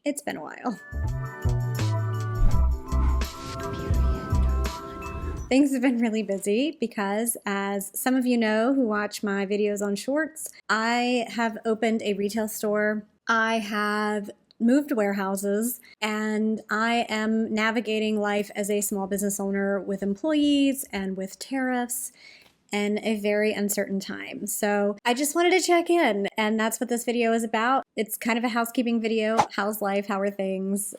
It's been a while. Things have been really busy because, as some of you know who watch my videos on Shorts, I have opened a retail store. I have moved warehouses, and I am navigating life as a small business owner with employees and with tariffs in a very uncertain time. So I just wanted to check in, and that's what this video is about. It's kind of a housekeeping video. How's life? How are things?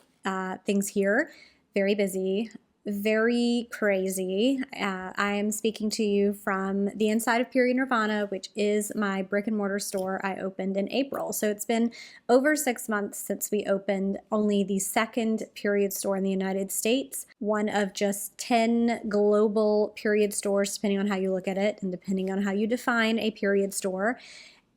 Things here. Very busy. Very crazy. I am speaking to you from the inside of Period Nirvana, which is my brick and mortar store I opened in April. So it's been over 6 months since we opened, only the second period store in the United States, one of just 10 global period stores, depending on how you look at it and depending on how you define a period store.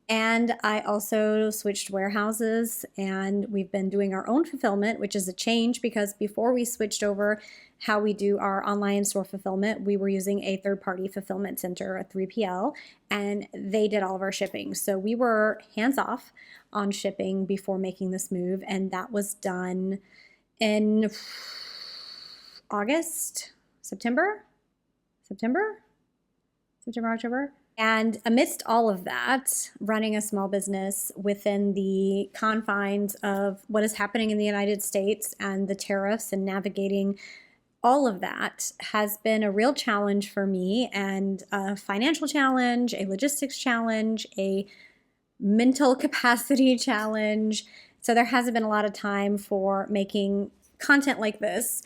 And I also switched warehouses, and we've been doing our own fulfillment, which is a change because before we switched over how we do our online store fulfillment, we were using a third-party fulfillment center, a 3PL, and they did all of our shipping. So we were hands-off on shipping before making this move, and that was done in September, October. And amidst all of that, running a small business within the confines of what is happening in the United States and the tariffs and navigating all of that has been a real challenge for me, and a financial challenge, a logistics challenge, a mental capacity challenge. So there hasn't been a lot of time for making content like this.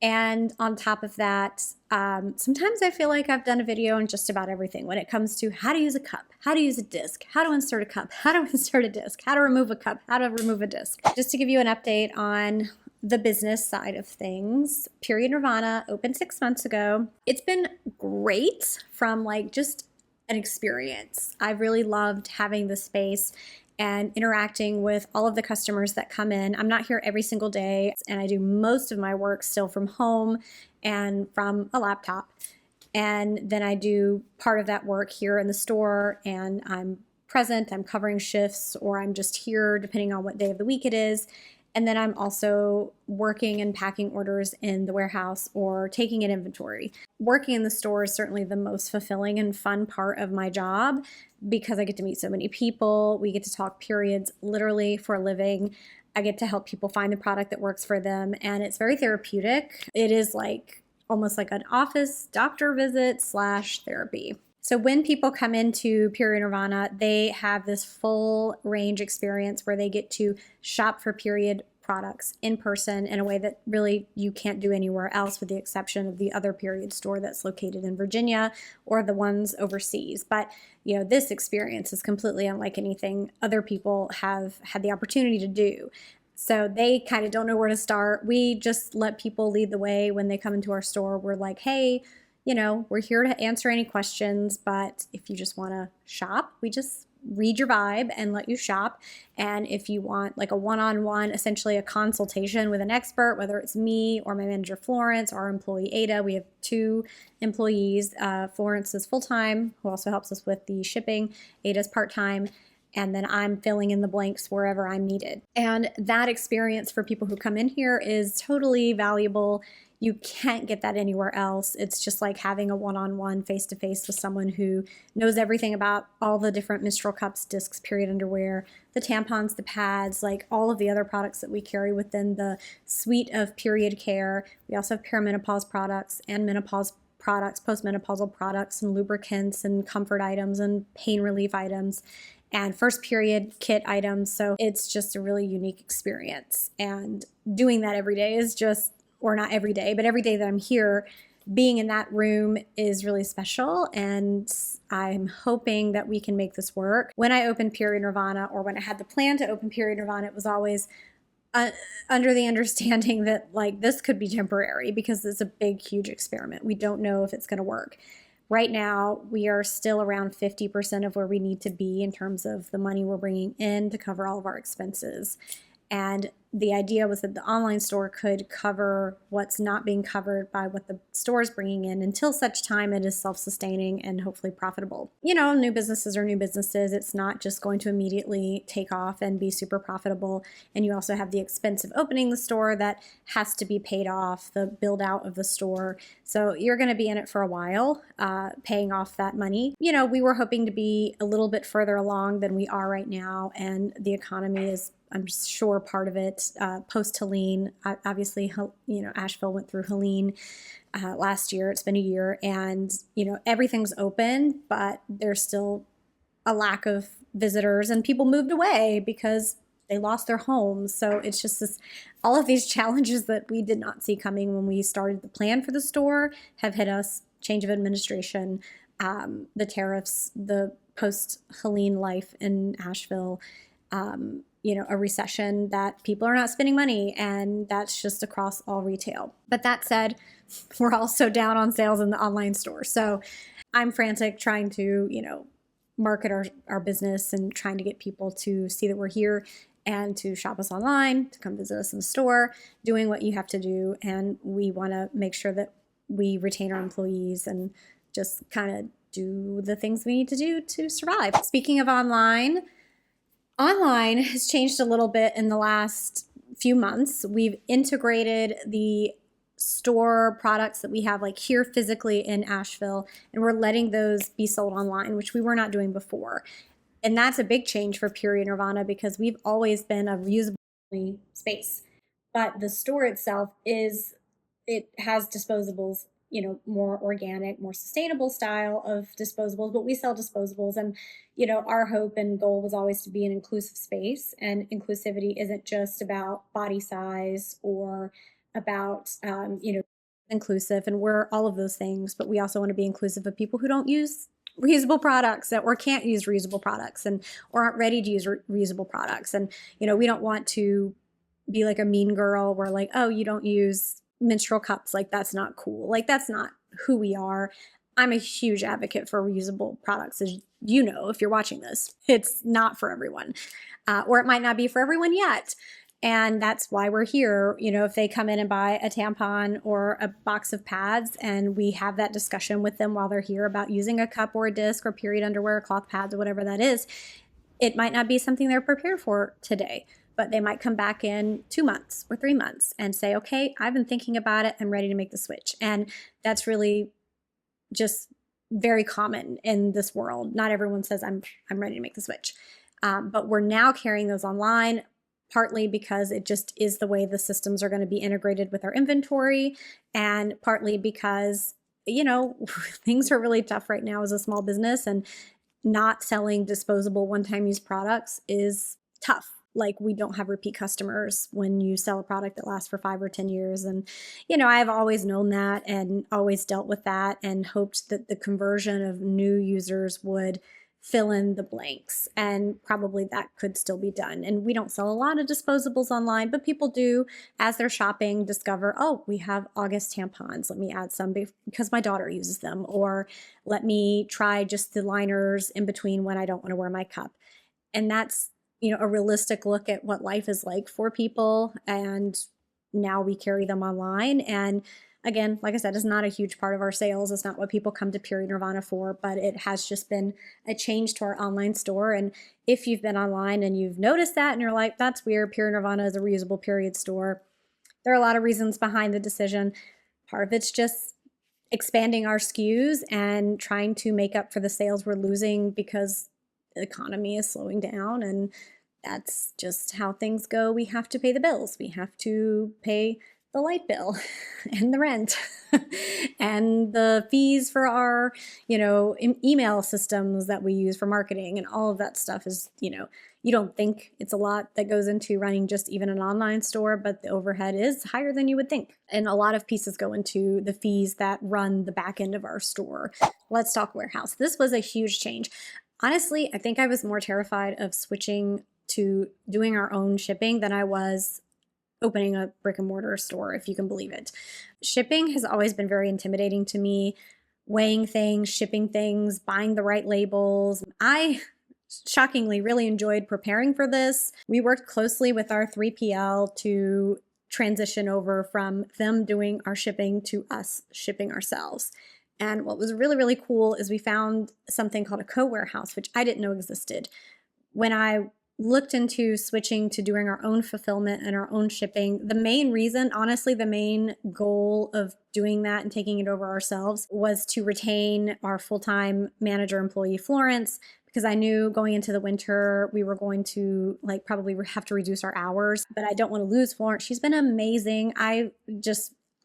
And on top of that, sometimes I feel like I've done a video on just about everything when it comes to how to use a cup, how to use a disc, how to insert a cup, how to insert a disc, how to remove a cup, how to remove a disc. Just to give you an update on the business side of things, Period Nirvana opened 6 months ago. It's been great from like just an experience. I've really loved having the space and interacting with all of the customers that come in. I'm not here every single day, and I do most of my work still from home and from a laptop. And then I do part of that work here in the store, and I'm present, I'm covering shifts, or I'm just here depending on what day of the week it is. And then I'm also working and packing orders in the warehouse or taking an inventory. Working in the store is certainly the most fulfilling and fun part of my job because I get to meet so many people. We get to talk periods literally for a living. I get to help people find the product that works for them, and it's very therapeutic. It is like almost like an office doctor visit / therapy. So when people come into Period Nirvana, they have this full range experience where they get to shop for period products in person in a way that really you can't do anywhere else, with the exception of the other period store that's located in Virginia or the ones overseas. But you know, this experience is completely unlike anything other people have had the opportunity to do. So they kind of don't know where to start. We just let people lead the way when they come into our store. We're like, hey, you know, we're here to answer any questions, but if you just want to shop, we just read your vibe and let you shop. And if you want like a one-on-one, essentially a consultation with an expert, whether it's me or my manager Florence or our employee Ada, we have 2 employees. Florence is full-time, who also helps us with the shipping. Ada's part-time. And then I'm filling in the blanks wherever I'm needed. And that experience for people who come in here is totally valuable. You can't get that anywhere else. It's just like having a one-on-one face-to-face with someone who knows everything about all the different menstrual cups, discs, period underwear, the tampons, the pads, like all of the other products that we carry within the suite of period care. We also have perimenopause products and menopause products, postmenopausal products, and lubricants and comfort items and pain relief items and first period kit items. So it's just a really unique experience. And doing that every day is just, or not every day, but every day that I'm here, being in that room is really special. And I'm hoping that we can make this work. When I opened Period Nirvana, or when I had the plan to open Period Nirvana, it was always under the understanding that like this could be temporary because it's a big, huge experiment. We don't know if it's going to work. Right now, we are still around 50% of where we need to be in terms of the money we're bringing in to cover all of our expenses. And the idea was that the online store could cover what's not being covered by what the store is bringing in until such time it is self-sustaining and hopefully profitable. You know, new businesses are new businesses. It's not just going to immediately take off and be super profitable. And you also have the expense of opening the store that has to be paid off, the build out of the store. So you're going to be in it for a while, paying off that money. You know, we were hoping to be a little bit further along than we are right now. And the economy is, I'm sure, part of it. Post-Helene, obviously, you know, Asheville went through Helene last year. It's been a year, and, you know, everything's open, but there's still a lack of visitors, and people moved away because they lost their homes. So it's just this, all of these challenges that we did not see coming when we started the plan for the store have hit us. Change of administration, the tariffs, the post-Helene life in Asheville, you know, a recession, that people are not spending money, and that's just across all retail. But that said, we're also down on sales in the online store. So I'm frantic trying to, you know, market our business and trying to get people to see that we're here and to shop us online, to come visit us in the store, doing what you have to do. And we want to make sure that we retain our employees and just kind of do the things we need to do to survive. Speaking of online has changed a little bit in the last few months. We've integrated the store products that we have like here physically in Asheville, and we're letting those be sold online, which we were not doing before. And that's a big change for Period Nirvana because we've always been a reusable space. But the store itself it has disposables, you know, more organic, more sustainable style of disposables, but we sell disposables. And, you know, our hope and goal was always to be an inclusive space. And inclusivity isn't just about body size or about, you know, inclusive. And we're all of those things, but we also want to be inclusive of people who don't use reusable products or can't use reusable products and or aren't ready to use reusable products. And, you know, we don't want to be like a mean girl where like, oh, you don't use menstrual cups, like that's not cool. Like that's not who we are. I'm a huge advocate for reusable products, as you know, if you're watching this. It's not for everyone, or it might not be for everyone yet. And that's why we're here. You know, if they come in and buy a tampon or a box of pads and we have that discussion with them while they're here about using a cup or a disc or period underwear, cloth pads, or whatever that is, it might not be something they're prepared for today. But they might come back in 2 months or 3 months and say, okay, I've been thinking about it. I'm ready to make the switch. And that's really just very common in this world. Not everyone says, I'm ready to make the switch. But we're now carrying those online, partly because it just is the way the systems are going to be integrated with our inventory, and partly because, you know, things are really tough right now as a small business, and not selling disposable one-time use products is tough. Like, we don't have repeat customers when you sell a product that lasts for 5 or 10 years. And, you know, I've always known that and always dealt with that and hoped that the conversion of new users would fill in the blanks. And probably that could still be done. And we don't sell a lot of disposables online, but people do, as they're shopping, discover, oh, we have August tampons. Let me add some because my daughter uses them. Or let me try just the liners in between when I don't want to wear my cup. And that's, you know, a realistic look at what life is like for people. And now we carry them online. And again, like I said, it's not a huge part of our sales. It's not what people come to Period Nirvana for, but it has just been a change to our online store. And if you've been online and you've noticed that and you're like, that's weird, Period Nirvana is a reusable period store, there are a lot of reasons behind the decision. Part of it's just expanding our SKUs and trying to make up for the sales we're losing because the economy is slowing down, and that's just how things go. We have to pay the bills. We have to pay the light bill and the rent and the fees for our, you know, email systems that we use for marketing, and all of that stuff is, you know, you don't think it's a lot that goes into running just even an online store, but the overhead is higher than you would think. And a lot of pieces go into the fees that run the back end of our store. Let's talk warehouse. This was a huge change. Honestly, I think I was more terrified of switching to doing our own shipping than I was opening a brick and mortar store, if you can believe it. Shipping has always been very intimidating to me. Weighing things, shipping things, buying the right labels. I shockingly really enjoyed preparing for this. We worked closely with our 3PL to transition over from them doing our shipping to us shipping ourselves. And what was really, really cool is we found something called a co-warehouse, which I didn't know existed. When I looked into switching to doing our own fulfillment and our own shipping, the main reason, honestly, the main goal of doing that and taking it over ourselves was to retain our full-time manager employee, Florence, because I knew going into the winter, we were going to like probably have to reduce our hours, but I don't want to lose Florence. She's been amazing.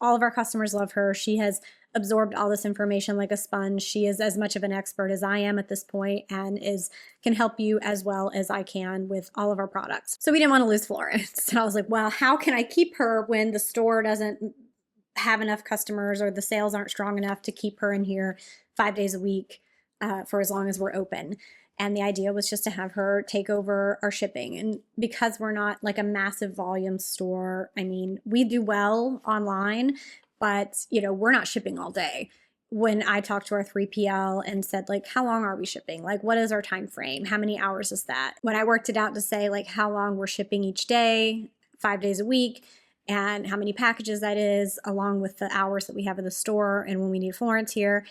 All of our customers love her. She has absorbed all this information like a sponge. She is as much of an expert as I am at this point and can help you as well as I can with all of our products. So we didn't want to lose Florence. And I was like, well, how can I keep her when the store doesn't have enough customers or the sales aren't strong enough to keep her in here 5 days a week for as long as we're open? And the idea was just to have her take over our shipping. And because we're not like a massive volume store, I mean, we do well online, but we're not shipping all day. When I talked to our 3PL and said, like, how long are we shipping? Like, what is our time frame? How many hours is that? When I worked it out to say, like, how long we're shipping each day, 5 days a week, and how many packages that is, along with the hours that we have in the store and when we need Florence here,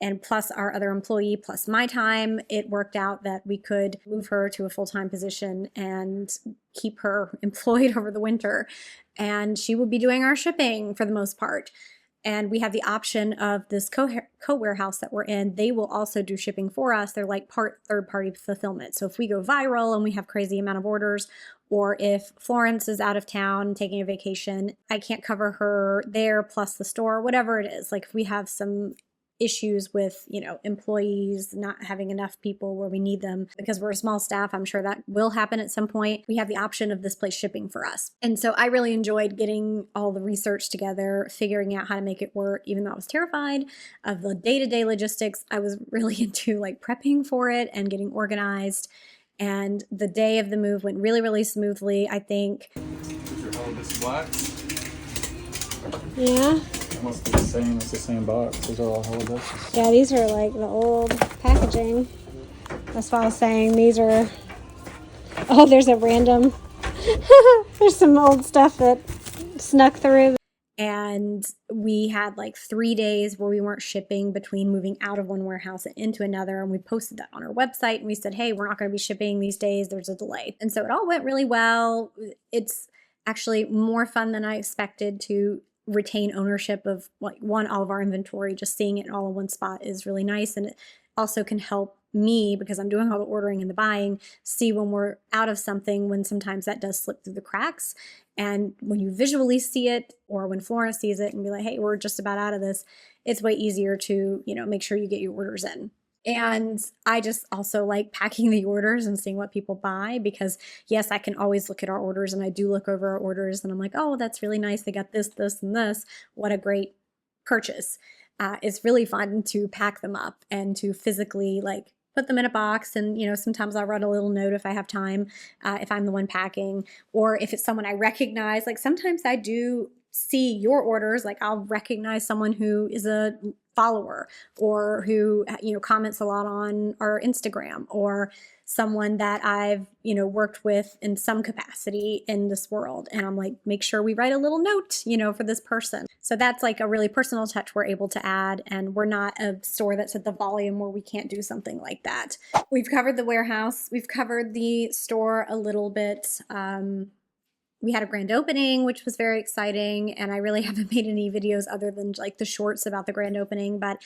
and plus our other employee, plus my time, it worked out that we could move her to a full-time position and keep her employed over the winter. And she will be doing our shipping for the most part. And we have the option of this co-warehouse that we're in. They will also do shipping for us. They're like part third-party fulfillment. So if we go viral and we have crazy amount of orders, or if Florence is out of town taking a vacation, I can't cover her there plus the store, whatever it is. Like if we have some issues with, employees not having enough people where we need them because we're a small staff, I'm sure that will happen at some point. We have the option of this place shipping for us. And so I really enjoyed getting all the research together, figuring out how to make it work, even though I was terrified of the day-to-day logistics. I was really into like prepping for it and getting organized. And the day of the move went really, really smoothly, I think. Yeah. Must be the same. It's the same box. These are all holodexes. Yeah, these are like the old packaging. That's why I was saying these are. Oh, there's a random. There's some old stuff that snuck through. And we had like 3 days where we weren't shipping between moving out of one warehouse and into another. And we posted that on our website and we said, hey, we're not going to be shipping these days. There's a delay. And so it all went really well. It's actually more fun than I expected to retain ownership of all of our inventory. Just seeing it all in one spot is really nice. And it also can help me, because I'm doing all the ordering and the buying, see when we're out of something, when sometimes that does slip through the cracks. And when you visually see it, or when Florence sees it and be like, hey, we're just about out of this, it's way easier to, make sure you get your orders in. And I just also like packing the orders and seeing what people buy, because yes, I can always look at our orders, and I do look over our orders and I'm like, oh, that's really nice. They got this, this, and this. What a great purchase. It's really fun to pack them up and to physically like put them in a box. And, sometimes I'll write a little note if I have time, if I'm the one packing, or if it's someone I recognize. Like sometimes I do see your orders, like I'll recognize someone who is a follower or who, comments a lot on our Instagram, or someone that I've, worked with in some capacity in this world. And I'm like, make sure we write a little note, for this person. So that's like a really personal touch we're able to add. And we're not a store that's at the volume where we can't do something like that. We've covered the warehouse. We've covered the store a little bit. We had a grand opening, which was very exciting, and I really haven't made any videos other than like the shorts about the grand opening, but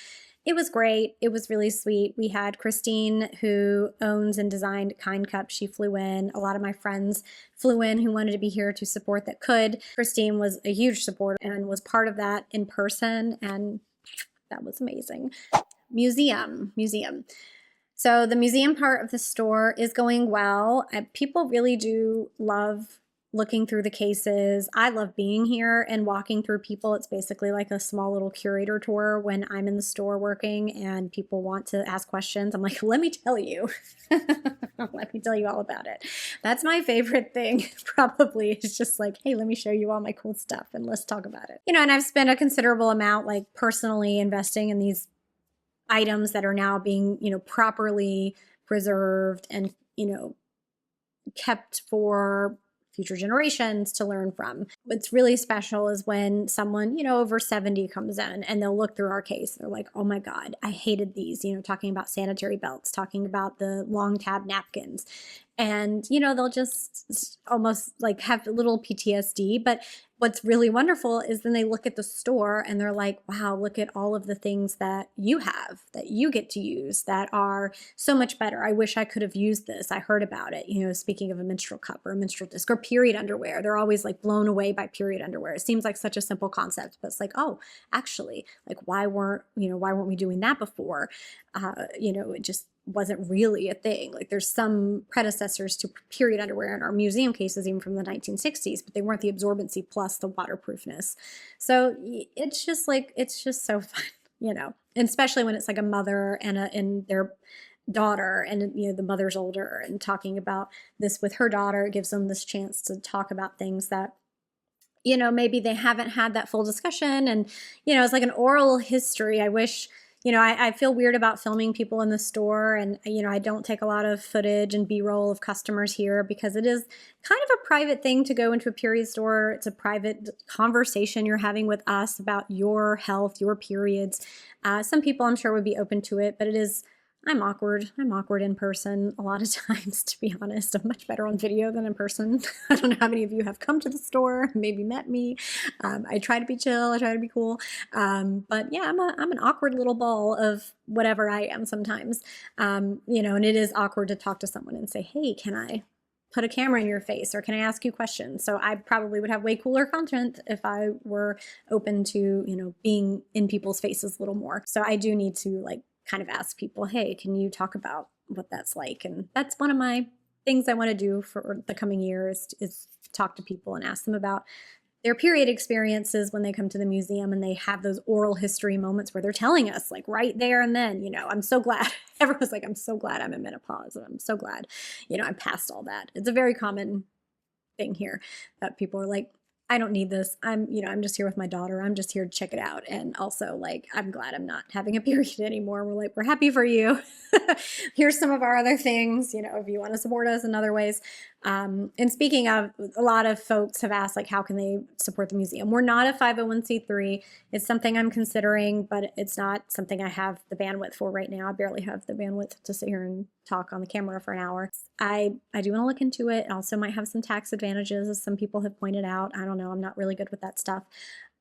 it was great. It was really sweet. We had Christine, who owns and designed Kind Cup. She flew in. A lot of my friends flew in who wanted to be here to support that could. Christine was a huge supporter and was part of that in person, and that was amazing. Museum. So the museum part of the store is going well. People really do love looking through the cases. I love being here and walking through people. It's basically like a small little curator tour when I'm in the store working and people want to ask questions. I'm like, let me tell you. Let me tell you all about it. That's my favorite thing, probably. It's just like, hey, let me show you all my cool stuff and let's talk about it. And I've spent a considerable amount like personally investing in these items that are now being, properly preserved and, kept for future generations to learn from. What's really special is when someone, over 70 comes in and they'll look through our case. They're like, oh my God, I hated these, talking about sanitary belts, talking about the long tab napkins. And, they'll just almost like have a little PTSD. But what's really wonderful is then they look at the store and they're like, wow, look at all of the things that you have, that you get to use that are so much better. I wish I could have used this. I heard about it. Speaking of a menstrual cup or a menstrual disc or period underwear, they're always like blown away by period underwear. It seems like such a simple concept, but it's like, oh, actually, like why weren't we doing that before? It just wasn't really a thing. Like there's some predecessors to period underwear in our museum cases, even from the 1960s, but they weren't the absorbency plus the waterproofness. So it's just so fun, and especially when it's like a mother and their daughter, and the mother's older and talking about this with her daughter. It gives them this chance to talk about things that maybe they haven't had that full discussion. And it's like an oral history. I wish I feel weird about filming people in the store, and I don't take a lot of footage and B-roll of customers here because it is kind of a private thing to go into a period store. It's a private conversation you're having with us about your health, your periods. Some people I'm sure would be open to it, but I'm awkward. I'm awkward in person a lot of times, to be honest. I'm much better on video than in person. I don't know how many of you have come to the store, maybe met me. I try to be chill. I try to be cool. But yeah, I'm an awkward little ball of whatever I am sometimes. And it is awkward to talk to someone and say, hey, can I put a camera in your face, or can I ask you questions? So I probably would have way cooler content if I were open to, being in people's faces a little more. So I do need to kind of ask people, hey, can you talk about what that's like? And that's one of my things I want to do for the coming year is talk to people and ask them about their period experiences when they come to the museum and they have those oral history moments where they're telling us right there and then, I'm so glad. Everyone's like, I'm so glad I'm in menopause. And I'm so glad, I'm past all that. It's a very common thing here that people are like, I don't need this. I'm just here with my daughter. I'm just here to check it out. And also I'm glad I'm not having a period anymore. We're like, we're happy for you. Here's some of our other things, if you want to support us in other ways. And speaking of, a lot of folks have asked, how can they support the museum? We're not a 501c3. It's something I'm considering, but it's not something I have the bandwidth for right now. I barely have the bandwidth to sit here and talk on the camera for an hour. I do want to look into it. It also might have some tax advantages, as some people have pointed out. I don't know. I'm not really good with that stuff.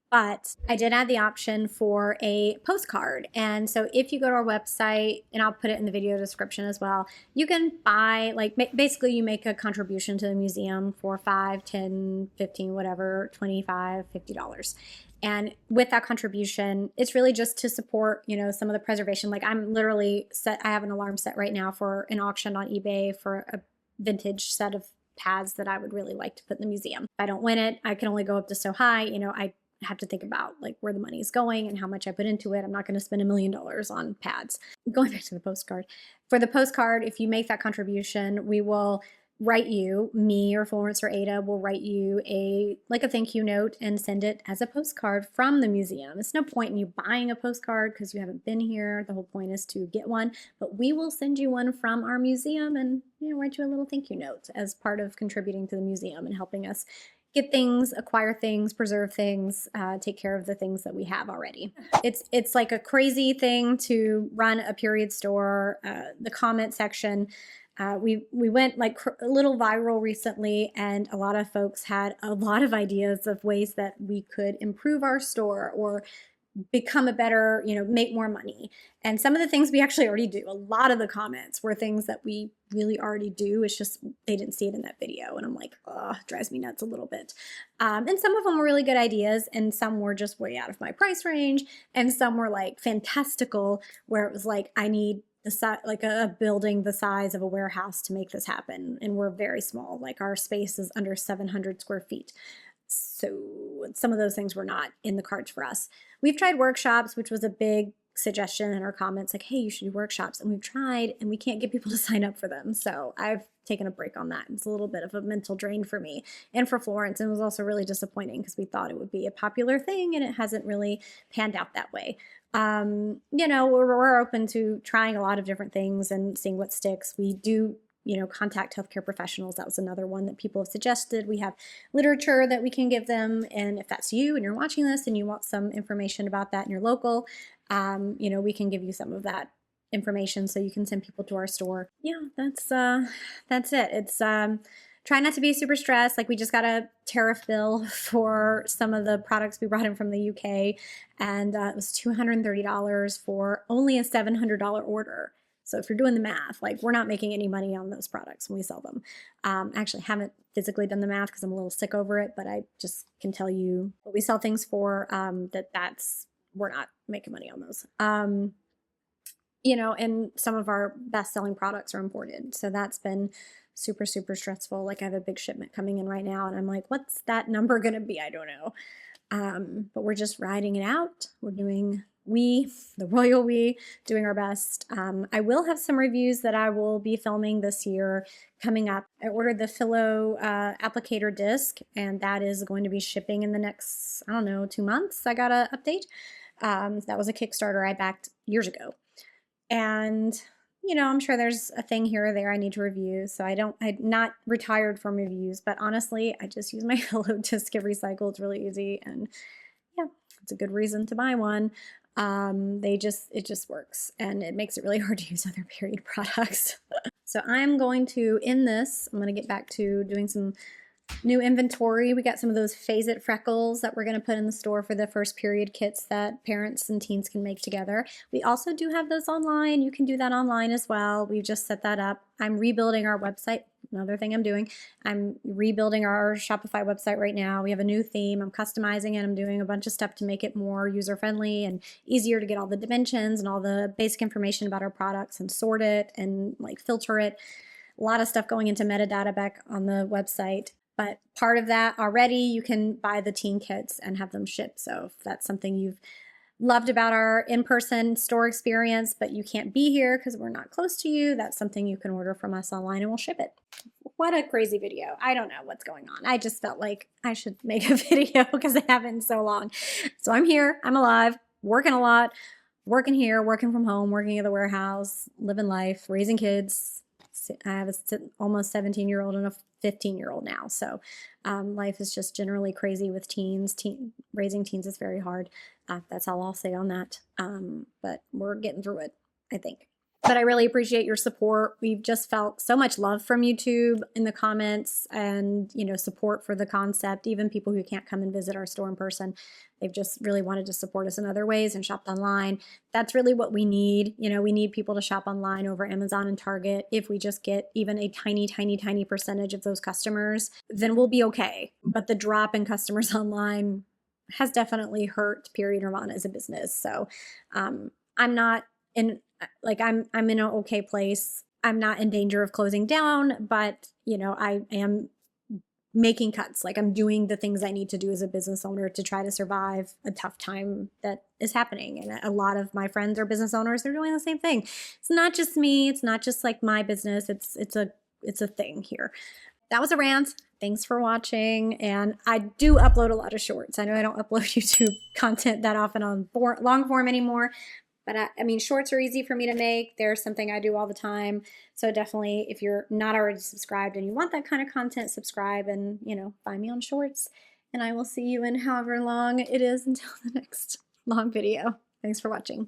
But I did add the option for a postcard. And so if you go to our website, and I'll put it in the video description as well, you can buy, basically you make a contribution to the museum for $5, $10, $15, whatever, $25, $50. And with that contribution, it's really just to support, some of the preservation. I'm literally I have an alarm set right now for an auction on eBay for a vintage set of pads that I would really like to put in the museum. If I don't win it, I can only go up to so high. I have to think about where the money is going and how much I put into it. I'm not going to spend $1 million on pads. Going back to the postcard. For the postcard, if you make that contribution, we will write you, me or Florence or Ada will write you a thank you note and send it as a postcard from the museum. It's no point in you buying a postcard because you haven't been here. The whole point is to get one, but we will send you one from our museum and write you a little thank you note as part of contributing to the museum and helping us get things, acquire things, preserve things, take care of the things that we have already. It's like a crazy thing to run a period store. The comment section, we went a little viral recently, and a lot of folks had a lot of ideas of ways that we could improve our store or become a better, make more money. And some of the things we actually already do. A lot of the comments were things that we really already do. It's just they didn't see it in that video. And I'm like, oh, it drives me nuts a little bit. And some of them were really good ideas, and some were just way out of my price range. And some were fantastical, where it was I need a building the size of a warehouse to make this happen. And we're very small. Our space is under 700 square feet. So some of those things were not in the cards for us. We've tried workshops, which was a big suggestion in our comments, hey, you should do workshops. And we've tried, and we can't get people to sign up for them. So I've taken a break on that. It's a little bit of a mental drain for me and for Florence. And it was also really disappointing because we thought it would be a popular thing, and it hasn't really panned out that way. You know, we're open to trying a lot of different things and seeing what sticks. We do, you know, contact healthcare professionals. That was another one that people have suggested. We have literature that we can give them. And if that's you and you're watching this and you want some information about that in your local, you know, we can give you some of that information so you can send people to our store. Yeah, that's it. It's try not to be super stressed. Like, we just got a tariff bill for some of the products we brought in from the UK, and it was $230 for only a $700 order. So if you're doing the math, like, we're not making any money on those products when we sell them. Actually, haven't physically done the math because I'm a little sick over it, but I just can tell you what we sell things for, we're not making money on those. You know, and some of our best-selling products are imported. So that's been super, super stressful. Like, I have a big shipment coming in right now, and I'm like, what's that number going to be? I don't know. But we're just riding it out. We're doing the royal we, doing our best. I will have some reviews that I will be filming this year coming up. I ordered the Philo applicator disc, and that is going to be shipping in the next, I don't know, 2 months. I got an update. That was a Kickstarter I backed years ago. And, you know, I'm sure there's a thing here or there I need to review. So I'm not retired from reviews, but honestly, I just use my Philo disc get recycled. It's really easy. And yeah, it's a good reason to buy one. It just works, and it makes it really hard to use other Period products. So I'm going to end this. I'm going to get back to doing some new inventory. We got some of those Phase It freckles that we're going to put in the store for the first Period kits that parents and teens can make together. We also do have those online. You can do that online as well. We've just set that up. I'm rebuilding our website. Another thing I'm doing, I'm rebuilding our Shopify website right now. We have a new theme. I'm customizing it. I'm doing a bunch of stuff to make it more user-friendly and easier to get all the dimensions and all the basic information about our products and sort it and like filter it. A lot of stuff going into metadata back on the website. But part of that already, you can buy the teen kits and have them shipped. So if that's something you've loved about our in-person store experience, but you can't be here because we're not close to you, that's something you can order from us online and we'll ship it. What a crazy video. I don't know what's going on. I just felt like I should make a video because I haven't in so long. So I'm here, I'm alive, working a lot, working here, working from home, working at the warehouse, living life, raising kids. I have a almost 17-year-old and a 15-year-old now. So life is just generally crazy with teens. Raising teens is very hard. That's all I'll say on that. But we're getting through it, I think. But I really appreciate your support. We've just felt so much love from YouTube in the comments and, you know, support for the concept. Even people who can't come and visit our store in person, they've just really wanted to support us in other ways and shopped online. That's really what we need. You know, we need people to shop online over Amazon and Target. If we just get even a tiny, tiny, tiny percentage of those customers, then we'll be okay. But the drop in customers online has definitely hurt Period Nirvana as a business. So I'm not in, like, I'm in an okay place. I'm not in danger of closing down, but, you know, I am making cuts. Like, I'm doing the things I need to do as a business owner to try to survive a tough time that is happening. And a lot of my friends are business owners. They're doing the same thing. It's not just me. It's not just like my business. It's a thing here. That was a rant. Thanks for watching. And I do upload a lot of shorts. I know I don't upload YouTube content that often on long form anymore, but I mean, shorts are easy for me to make. They're something I do all the time. So definitely, if you're not already subscribed and you want that kind of content, subscribe and, you know, find me on shorts. And I will see you in however long it is until the next long video. Thanks for watching.